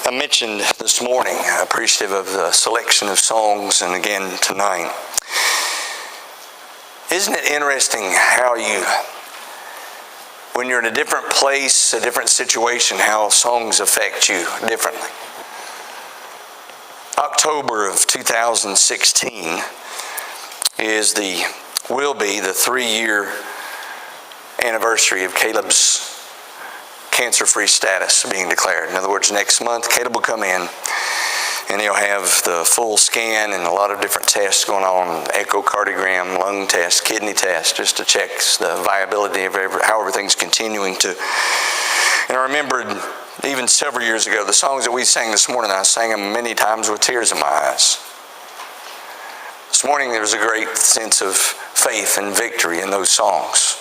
I mentioned this morning, appreciative of the selection of songs, and again tonight. Isn't it interesting how when you're in a different place, a different situation, how songs affect you differently? October of 2016 will be the 3-year anniversary of Caleb's cancer-free status being declared. In other words, next month, Caleb will come in and he'll have the full scan and a lot of different tests going on, echocardiogram, lung test, kidney test, just to check the viability of how everything's continuing to. And I remembered even several years ago, the songs that we sang this morning, I sang them many times with tears in my eyes. This morning there was a great sense of faith and victory in those songs.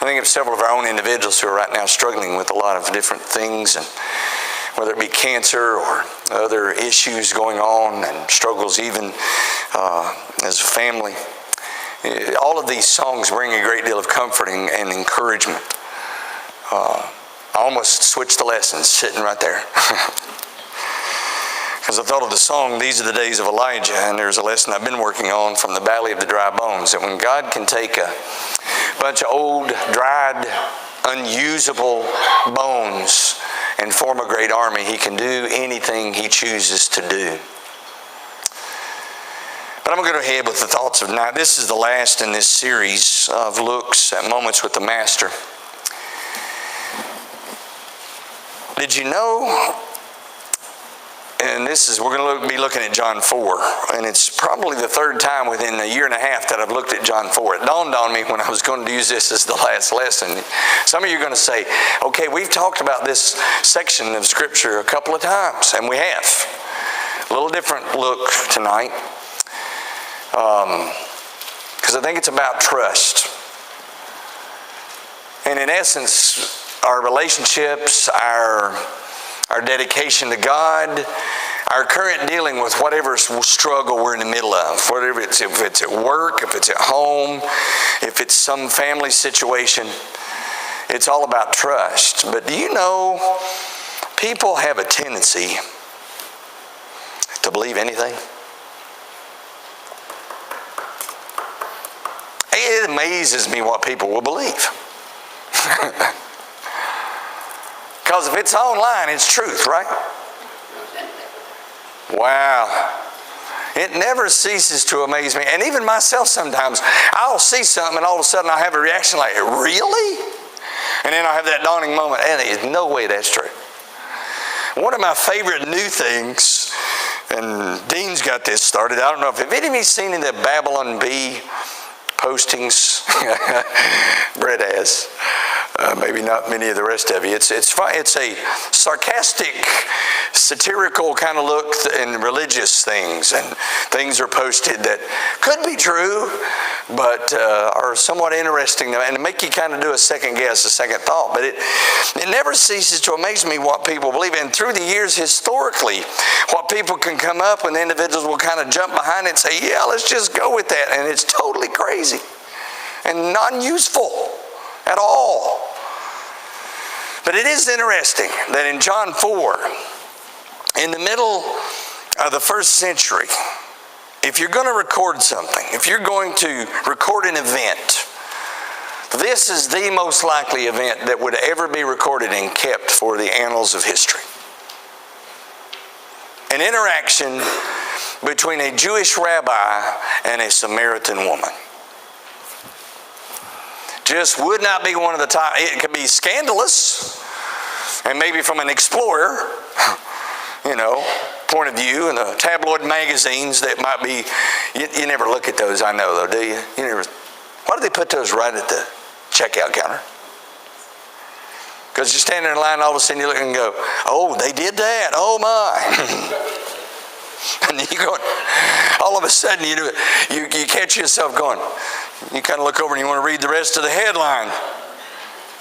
I think of several of our own individuals who are right now struggling with a lot of different things, and whether it be cancer or other issues going on and struggles even as a family. All of these songs bring a great deal of comfort and encouragement. I almost switched the lessons sitting right there. Because I thought of the song, These Are the Days of Elijah, and there's a lesson I've been working on from the Valley of the Dry Bones, that when God can take a bunch of old, dried, unusable bones and form a great army, He can do anything He chooses to do. But I'm going to go ahead with the thoughts of tonight. This is the last in this series of looks at moments with the Master. Did you know, and we're going to be looking at John 4, and it's probably the third time within a year and a half that I've looked at John 4. It dawned on me when I was going to use this as the last lesson. Some of you are going to say, okay, we've talked about this section of Scripture a couple of times, and we have. A little different look tonight, because I think it's about trust. And in essence, our relationships, our dedication to God, our current dealing with whatever struggle we're in the middle of, whatever if it's at work, if it's at home, if it's some family situation, it's all about trust. But do you know, people have a tendency to believe anything? It amazes me what people will believe. Because if it's online, it's truth, right? Wow. It never ceases to amaze me. And even myself sometimes, I'll see something and all of a sudden I have a reaction like, really? And then I have that dawning moment, and there's no way that's true. One of my favorite new things, and Dean's got this started, I don't know if any of you seen any of the Babylon Bee postings? Brett has. Maybe not many of the rest of you. It's a sarcastic, satirical kind of look in religious things, and things are posted that could be true, but are somewhat interesting and make you kind of do a second guess, a second thought. But it never ceases to amaze me what people believe. And through the years, historically, what people can come up and individuals will kind of jump behind it and say, yeah, let's just go with that. And it's totally crazy and non-useful at all. But it is interesting that in John 4, in the middle of the first century, if you're going to record something, if you're going to record an event, this is the most likely event that would ever be recorded and kept for the annals of history. An interaction between a Jewish rabbi and a Samaritan woman. Just would not be one of the top. It could be scandalous, and maybe from an explorer, point of view, in the tabloid magazines that might be. You never look at those, I know, though, do you? You never. Why do they put those right at the checkout counter? Because you're standing in line, all of a sudden you look and go, "Oh, they did that! Oh my!" And you go. All of a sudden, you catch yourself going. You kind of look over and you want to read the rest of the headline.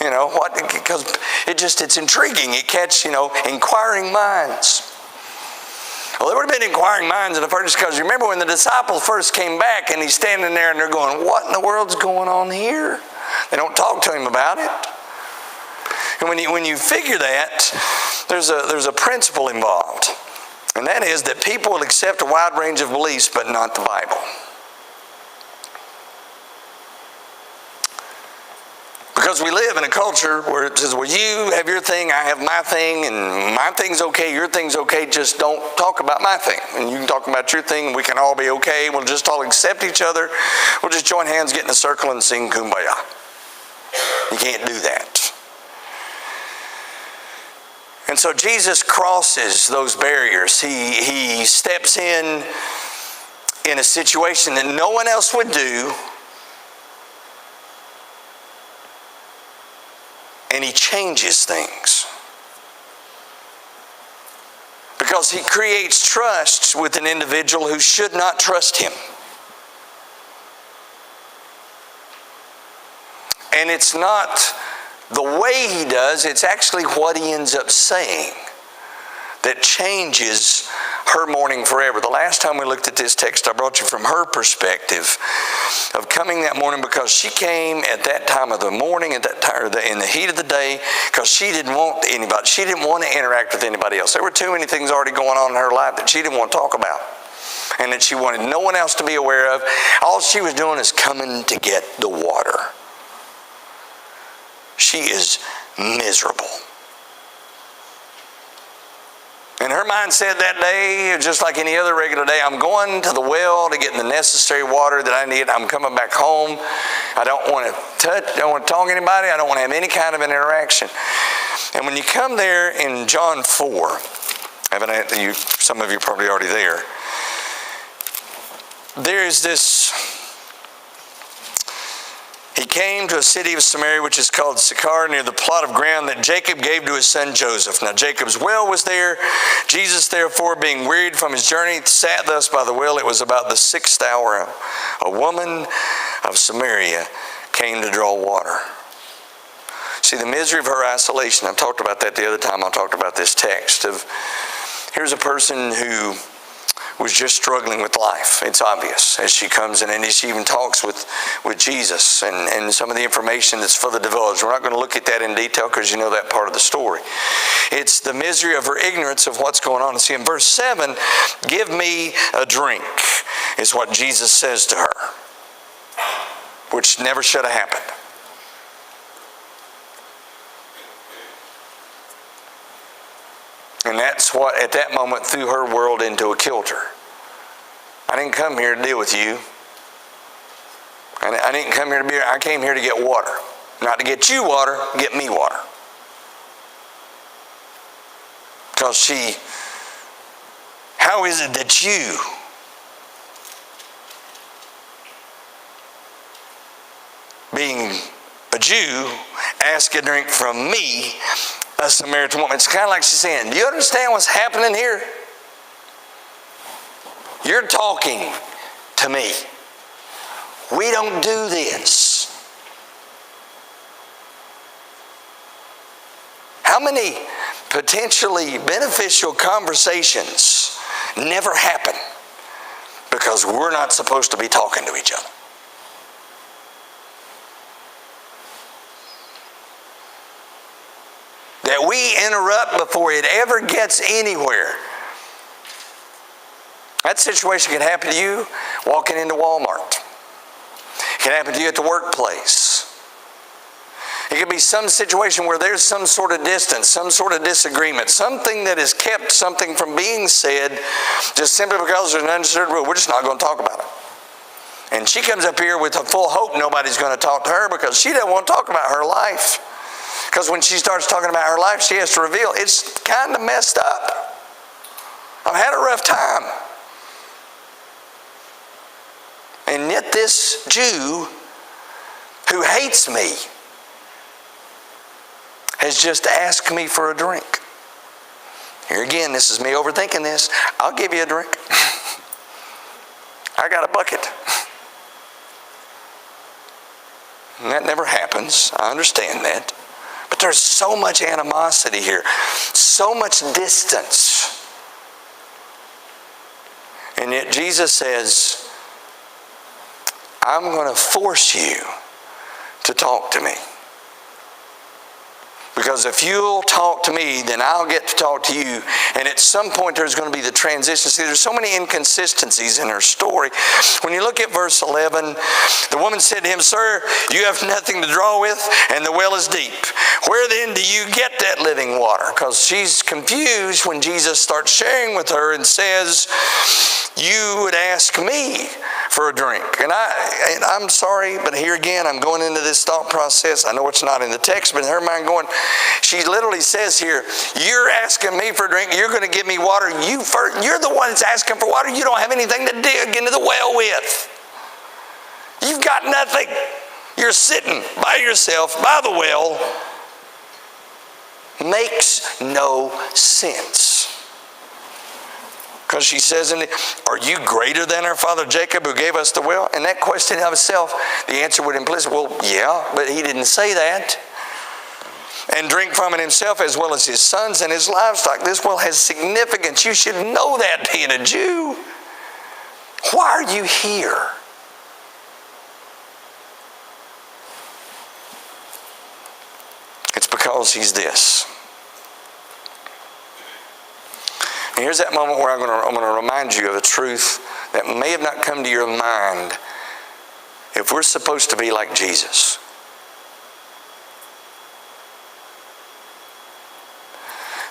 What? Because it's intriguing. It catches, inquiring minds. Well, there would have been inquiring minds in the first, because you remember when the disciples first came back and he's standing there and they're going, what in the world's going on here? They don't talk to him about it. And when you figure that, there's a principle involved. And that is that people will accept a wide range of beliefs, but not the Bible. Because we live in a culture where it says, well, you have your thing, I have my thing, and my thing's okay, your thing's okay, just don't talk about my thing. And you can talk about your thing, and we can all be okay. We'll just all accept each other. We'll just join hands, get in a circle, and sing Kumbaya. You can't do that. And so Jesus crosses those barriers. He steps in a situation that no one else would do. And he changes things. Because he creates trust with an individual who should not trust him. And it's not the way he does, it's actually what he ends up saying that changes her morning forever. The last time we looked at this text, I brought you from her perspective of coming that morning, because she came at that time of the morning, at that time in the heat of the day, because she didn't want anybody. She didn't want to interact with anybody else. There were too many things already going on in her life that she didn't want to talk about, and that she wanted no one else to be aware of. All she was doing is coming to get the water. She is miserable. And her mindset that day, just like any other regular day, I'm going to the well to get the necessary water that I need. I'm coming back home. I don't want to touch, I don't want to talk to anybody. I don't want to have any kind of an interaction. And when you come there in John 4, some of you are probably already there. There is this. He came to a city of Samaria, which is called Sychar, near the plot of ground that Jacob gave to his son Joseph. Now Jacob's well was there. Jesus, therefore, being wearied from his journey, sat thus by the well. It was about the 6th hour. A woman of Samaria came to draw water. See, the misery of her isolation. I talked about that the other time I talked about this text. Here's a person who was just struggling with life. It's obvious as she comes in, and she even talks with Jesus and some of the information that's further divulged. We're not going to look at that in detail because you know that part of the story. It's the misery of her ignorance of what's going on. And see, in verse 7, give me a drink, is what Jesus says to her, which never should have happened. And that's what, at that moment, threw her world into a kilter. I didn't come here to deal with you. I didn't come here to be here. I came here to get water. Not to get you water, get me water. Because how is it that you, being a Jew, ask a drink from me, a Samaritan woman? It's kind of like she's saying, do you understand what's happening here? You're talking to me. We don't do this. How many potentially beneficial conversations never happen because we're not supposed to be talking to each other? That we interrupt before it ever gets anywhere. That situation can happen to you walking into Walmart. It can happen to you at the workplace. It could be some situation where there's some sort of distance, some sort of disagreement, something that has kept something from being said just simply because there's an understood rule. We're just not going to talk about it. And she comes up here with a full hope nobody's going to talk to her because she doesn't want to talk about her life. Because when she starts talking about her life, she has to reveal it's kind of messed up. I've had a rough time. And yet this Jew who hates me has just asked me for a drink. Here again, this is me overthinking this. I'll give you a drink. I got a bucket. And that never happens. I understand that. But there's so much animosity here. So much distance. And yet Jesus says, I'm going to force you to talk to me. Because if you'll talk to me, then I'll get to talk to you. And at some point there's going to be the transition. See, there's so many inconsistencies in her story. When you look at verse 11, the woman said to him, "Sir, you have nothing to draw with, and the well is deep. Where then do you get that living water?" Because she's confused when Jesus starts sharing with her and says, "You would ask me for a drink." And I'm sorry, but here again, I'm going into this thought process. I know it's not in the text, but in her mind going, she literally says here, "You're asking me for a drink. You're going to give me water. You're the one that's asking for water. You don't have anything to dig into the well with. You've got nothing. You're sitting by yourself by the well." Makes no sense. Because she says, "Are you greater than our father Jacob, who gave us the well?" And that question of itself, the answer would imply, well, yeah, but he didn't say that. "And drink from it himself, as well as his sons and his livestock." This well has significance. You should know that, being a Jew. Why are you here? It's because he's this. And here's that moment where I'm going to remind you of a truth that may have not come to your mind. If we're supposed to be like Jesus,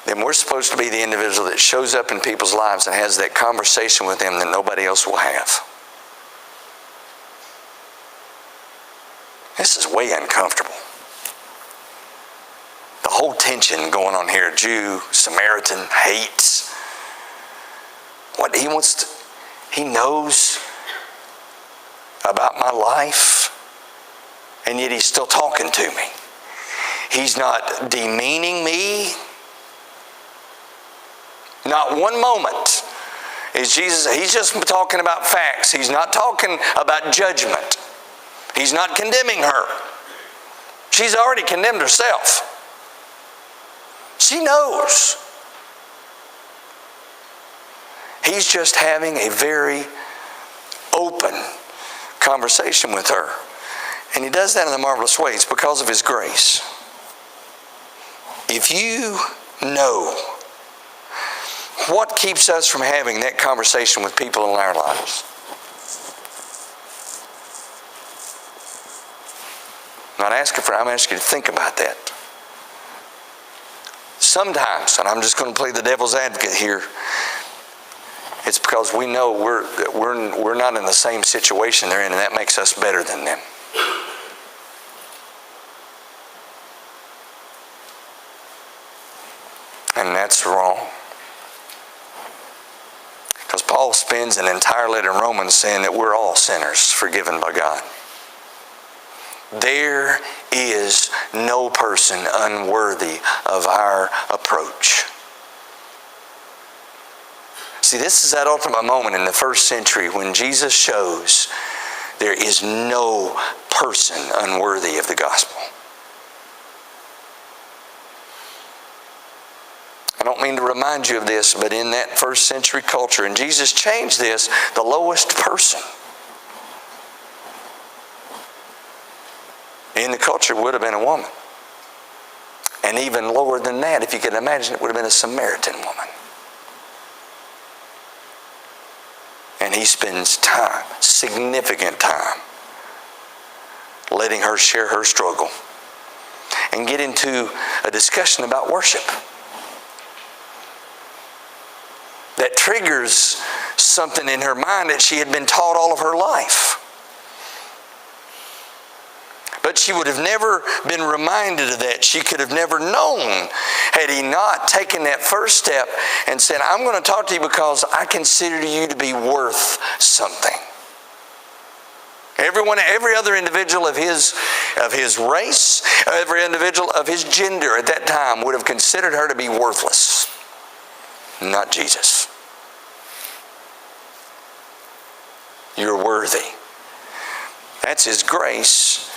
then we're supposed to be the individual that shows up in people's lives and has that conversation with them that nobody else will have. This is way uncomfortable. The whole tension going on here, Jew, Samaritan, hates. What he wants to, he knows about my life, and yet he's still talking to me. He's not demeaning me. Not one moment is Jesus, he's just talking about facts. He's not talking about judgment. He's not condemning her. She's already condemned herself. She knows. He's just having a very open conversation with her. And he does that in a marvelous way. It's because of his grace. If you know what keeps us from having that conversation with people in our lives, I'm not asking for it, I'm asking you to think about that. Sometimes, and I'm just going to play the devil's advocate here, it's because we know we're not in the same situation they're in, and that makes us better than them. And that's wrong. Because Paul spends an entire letter in Romans saying that we're all sinners forgiven by God. There is no person unworthy of our approach. See, this is that ultimate moment in the first century when Jesus shows there is no person unworthy of the gospel. I don't mean to remind you of this, but in that first century culture, and Jesus changed this, the lowest person in the culture would have been a woman. And even lower than that, if you can imagine, it would have been a Samaritan woman. And he spends time, significant time, letting her share her struggle and get into a discussion about worship that triggers something in her mind that she had been taught all of her life. But she would have never been reminded of that. She could have never known had he not taken that first step and said, "I'm going to talk to you because I consider you to be worth something." Every other individual of his race, every individual of his gender at that time would have considered her to be worthless. Not Jesus. You're worthy. That's his grace.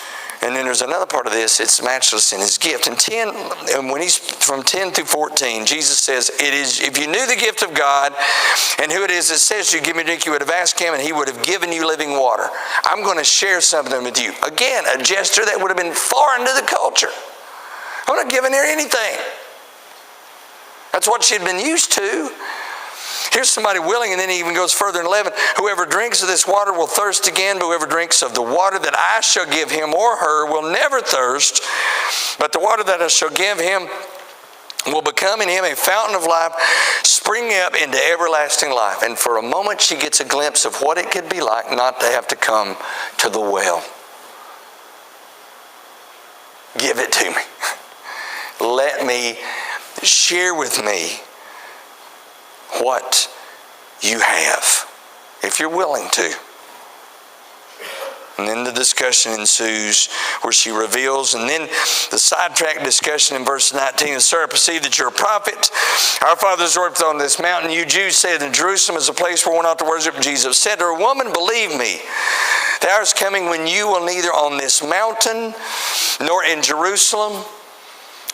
And then there's another part of this, it's matchless in his gift. And when he's from 10 through 14, Jesus says, "It is, if you knew the gift of God and who it is that says to you, 'Give me a drink,' you would have asked him and he would have given you living water." I'm going to share something with you. Again, a gesture that would have been foreign to the culture. I'm not giving her anything. That's what she'd been used to. Here's somebody willing, and then he even goes further in 11. Whoever drinks of this water will thirst again, but whoever drinks of the water that I shall give him or her will never thirst. But the water that I shall give him will become in him a fountain of life, springing up into everlasting life. And for a moment she gets a glimpse of what it could be like not to have to come to the well. Give it to me. Let me share with me what you have, if you're willing to. And then the discussion ensues where she reveals, and then the sidetrack discussion in verse 19. And sir, I perceive that you're a prophet. Our fathers worshiped on this mountain. You Jews say that Jerusalem is a place where we're not to worship. Jesus said to her, woman, believe me, the hour is coming when you will neither on this mountain nor in Jerusalem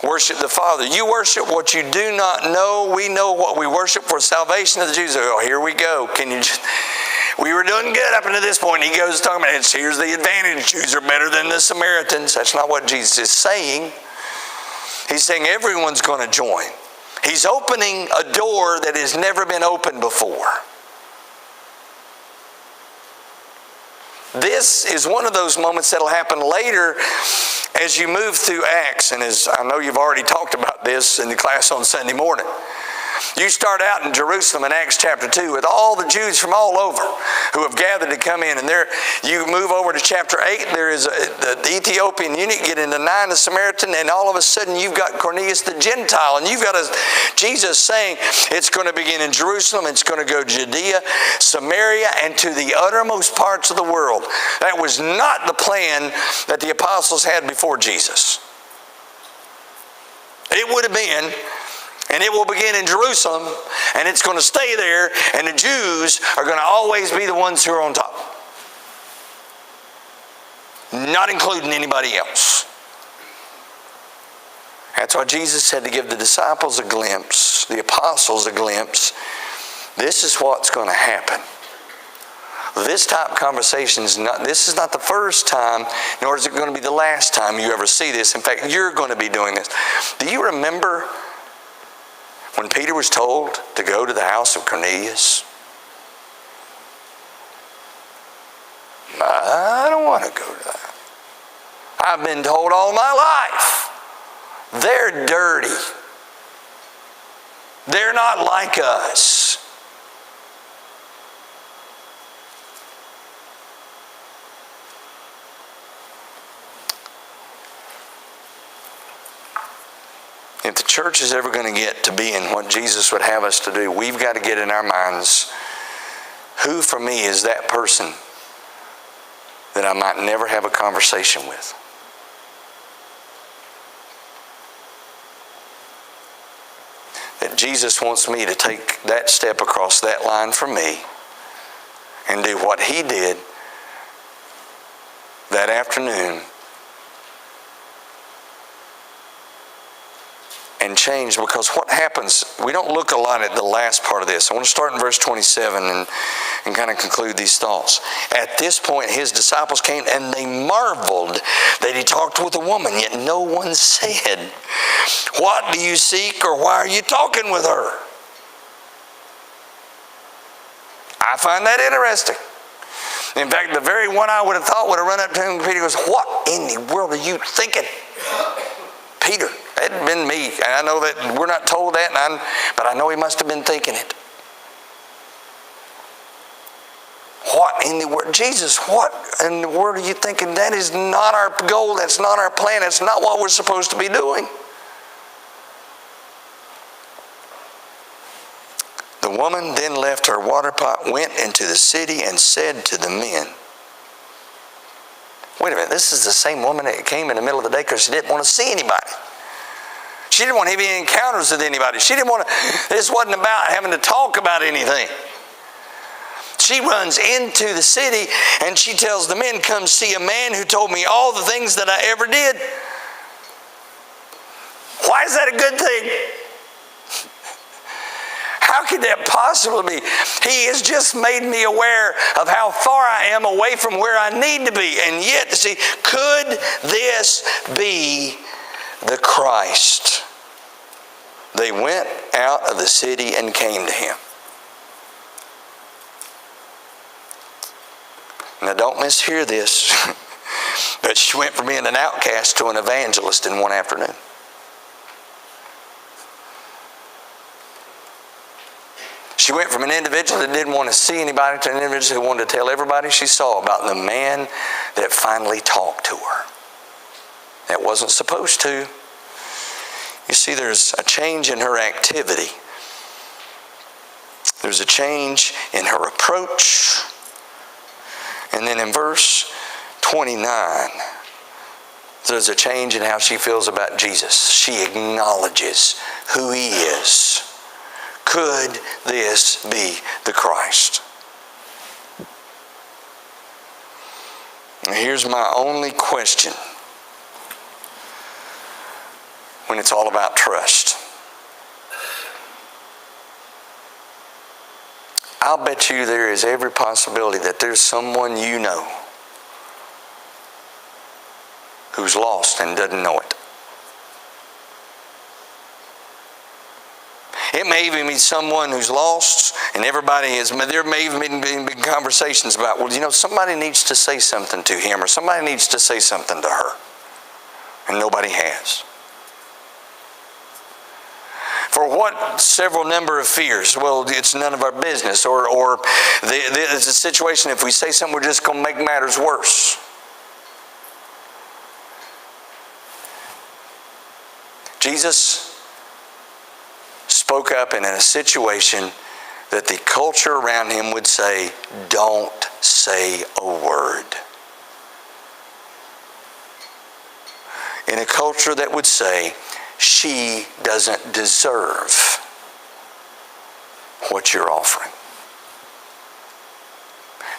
worship the Father. You worship what you do not know. We know what we worship for salvation of the Jews. Oh, here we go. We were doing good up until this point. He goes talking about it. Here's the advantage. Jews are better than the Samaritans. That's not what Jesus is saying. He's saying everyone's going to join. He's opening a door that has never been opened before. This is one of those moments that'll happen later as you move through Acts. And as I know you've already talked about this in the class on Sunday morning. You start out in Jerusalem in Acts chapter 2 with all the Jews from all over who have gathered to come in. And there, you move over to chapter 8, there is the Ethiopian eunuch, get into 9, the Samaritan, and all of a sudden you've got Cornelius the Gentile. And you've got Jesus saying it's going to begin in Jerusalem, it's going to go Judea, Samaria, and to the uttermost parts of the world. That was not the plan that the apostles had before Jesus. It would have been, and it will begin in Jerusalem, and it's going to stay there, and the Jews are going to always be the ones who are on top. Not including anybody else. That's why Jesus had to give the disciples a glimpse, the apostles a glimpse. This is what's going to happen. This type of conversation this is not the first time, nor is it going to be the last time you ever see this. In fact, you're going to be doing this. Do you remember when Peter was told to go to the house of Cornelius? I don't want to go to that. I've been told all my life, they're dirty. They're not like us. If the church is ever going to get to being what Jesus would have us to do, we've got to get in our minds, who for me is that person that I might never have a conversation with? That Jesus wants me to take that step across that line for me and do what he did that afternoon and change. Because what happens, we don't look a lot at the last part of this. I want to start in verse 27 and kind of conclude these thoughts. At this point, his disciples came and they marveled that he talked with a woman, yet no one said, "What do you seek?" or "Why are you talking with her?" I find that interesting. In fact, the very one I would have thought would have run up to him, Peter goes, "What in the world are you thinking?" Peter, that had been me. And I know that we're not told that, but I know he must have been thinking it. What in the world? Jesus, what in the world are you thinking? That is not our goal. That's not our plan. That's not what we're supposed to be doing. The woman then left her water pot, went into the city, and said to the men. Wait a minute, this is the same woman that came in the middle of the day because she didn't want to see anybody. She didn't want to have any encounters with anybody. She didn't want to, this wasn't about having to talk about anything. She runs into the city and she tells the men, "Come see a man who told me all the things that I ever did." Why is that a good thing? How could that possibly be? He has just made me aware of how far I am away from where I need to be. And yet, see, could this be the Christ, they went out of the city and came to him. Now don't mishear this, but she went from being an outcast to an evangelist in one afternoon. She went from an individual that didn't want to see anybody to an individual who wanted to tell everybody she saw about the man that finally talked to her. That wasn't supposed to. You see, there's a change in her activity. There's a change in her approach. And then in verse 29, there's a change in how she feels about Jesus. She acknowledges who he is. Could this be the Christ? And here's my only question when it's all about trust. I'll bet you there is every possibility that there's someone you know who's lost and doesn't know it. It may even be someone who's lost, and everybody is. There may even be conversations about, well, you know, somebody needs to say something to him, or somebody needs to say something to her, and nobody has. For what several number of fears? Well, it's none of our business, or it's a situation, if we say something, we're just going to make matters worse. Jesus spoke up, and in a situation that the culture around him would say, don't say a word. In a culture that would say, she doesn't deserve what you're offering.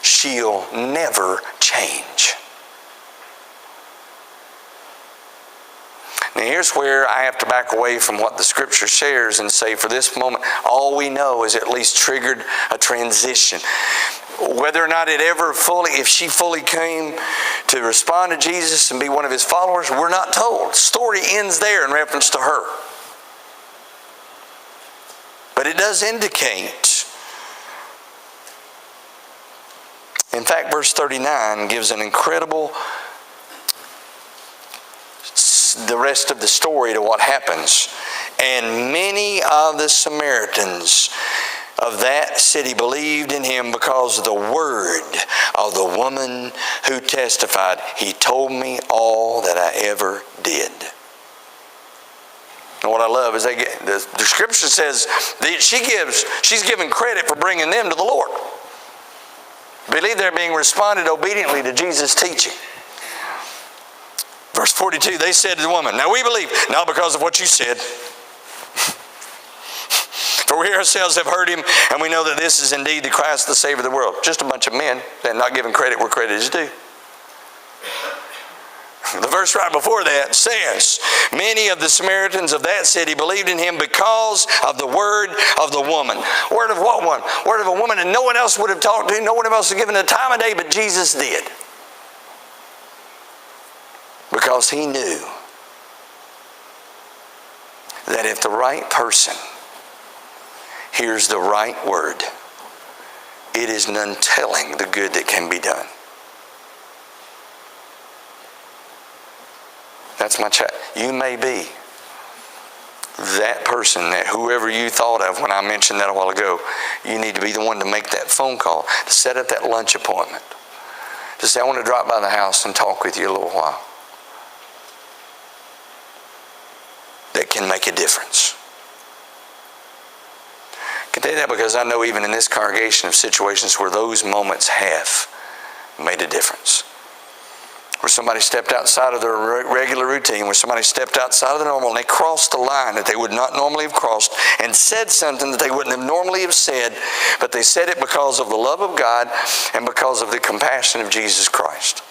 She'll never change. Now here's where I have to back away from what the Scripture shares and say, for this moment, all we know is at least triggered a transition. Whether or not it ever fully, if she fully came to respond to Jesus and be one of his followers, we're not told. The story ends there in reference to her. But it does indicate. In fact, verse 39 gives an incredible, the rest of the story to what happens. And many of the Samaritans of that city believed in him because of the word of the woman who testified, he told me all that I ever did. And what I love is the Scripture says that she's given credit for bringing them to the Lord. Believe they're being responded obediently to Jesus' teaching. Verse 42, they said to the woman, now we believe, not because of what you said, for we ourselves have heard him, and we know that this is indeed the Christ, the Savior of the world. Just a bunch of men that not giving credit where credit is due. The verse right before that says, many of the Samaritans of that city believed in him because of the word of the woman. Word of what one? Word of a woman that no one else would have talked to, no one else had given the time of day, but Jesus did. Because he knew that if the right person hears the right word, it is none telling the good that can be done. That's my chat. You may be that person, that whoever you thought of when I mentioned that a while ago. You need to be the one to make that phone call, to set up that lunch appointment, to say, I want to drop by the house and talk with you a little while. That can make a difference. I can tell you that because I know even in this congregation of situations where those moments have made a difference. Where somebody stepped outside of their regular routine, where somebody stepped outside of the normal and they crossed the line that they would not normally have crossed and said something that they wouldn't have normally have said, but they said it because of the love of God and because of the compassion of Jesus Christ.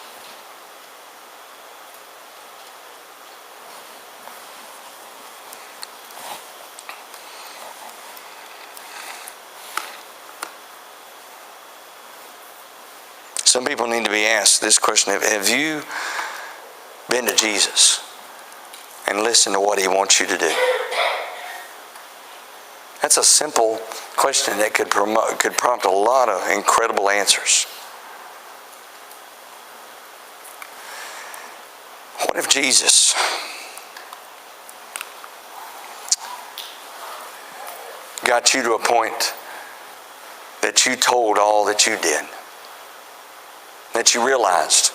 Some people need to be asked this question, have you been to Jesus? and listen to what He wants you to do? That's a simple question that could prompt a lot of incredible answers. What if Jesus got you to a point that you told all that you did, that you realized?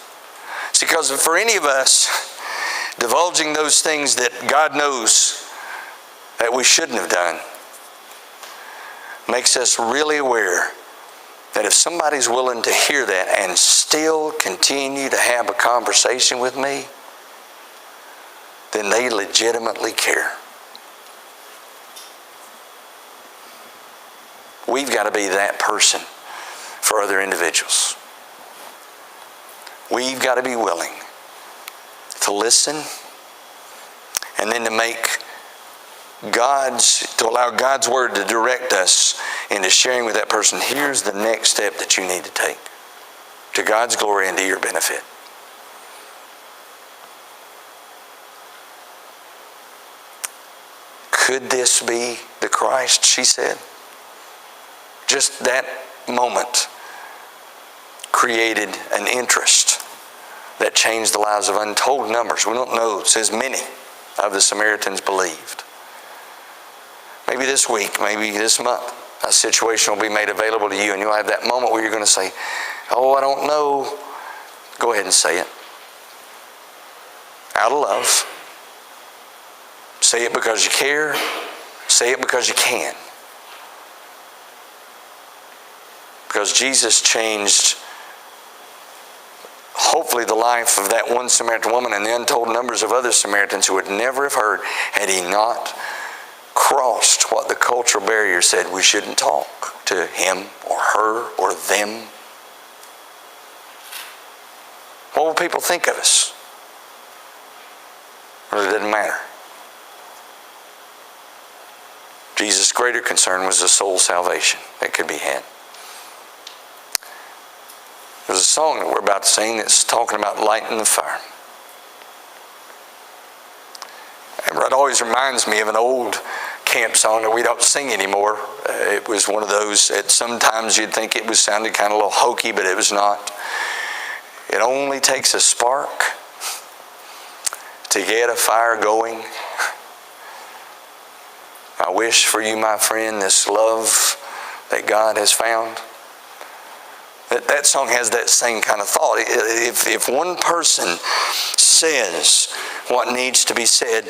See, because for any of us, divulging those things that God knows that we shouldn't have done makes us really aware that if somebody's willing to hear that and still continue to have a conversation with me, then they legitimately care. We've got to be that person for other individuals. We've got to be willing to listen and then to allow God's Word to direct us into sharing with that person, here's the next step that you need to take to God's glory and to your benefit. Could this be the Christ, she said? Just that moment created an interest that changed the lives of untold numbers. We don't know. It says many of the Samaritans believed. Maybe this week, maybe this month, a situation will be made available to you, and you'll have that moment where you're going to say, oh, I don't know. Go ahead and say it. Out of love. Say it because you care. Say it because you can. Because Jesus changed, hopefully, the life of that one Samaritan woman and the untold numbers of other Samaritans who would never have heard had He not crossed what the cultural barrier said we shouldn't talk to him or her or them. What will people think of us? Well, it didn't matter. Jesus' greater concern was the soul salvation that could be had. There's a song that we're about to sing that's talking about lighting the fire. And it always reminds me of an old camp song that we don't sing anymore. It was one of those that sometimes you'd think it was sounded kind of a little hokey, but it was not. It only takes a spark to get a fire going. I wish for you, my friend, this love that God has found. That song has that same kind of thought. If one person says what needs to be said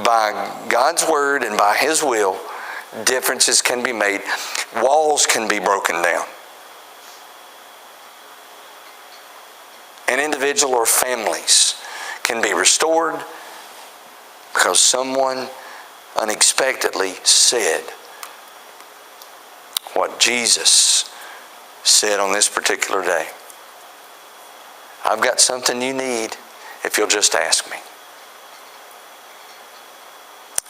by God's Word and by His will, differences can be made. Walls can be broken down. An individual or families can be restored because someone unexpectedly said what Jesus said on this particular day. I've got something you need if you'll just ask me.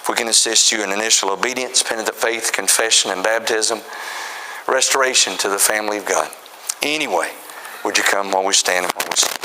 If we can assist you in initial obedience, penitent faith, confession, and baptism, restoration to the family of God. Anyway, would you come while we stand and while we sing?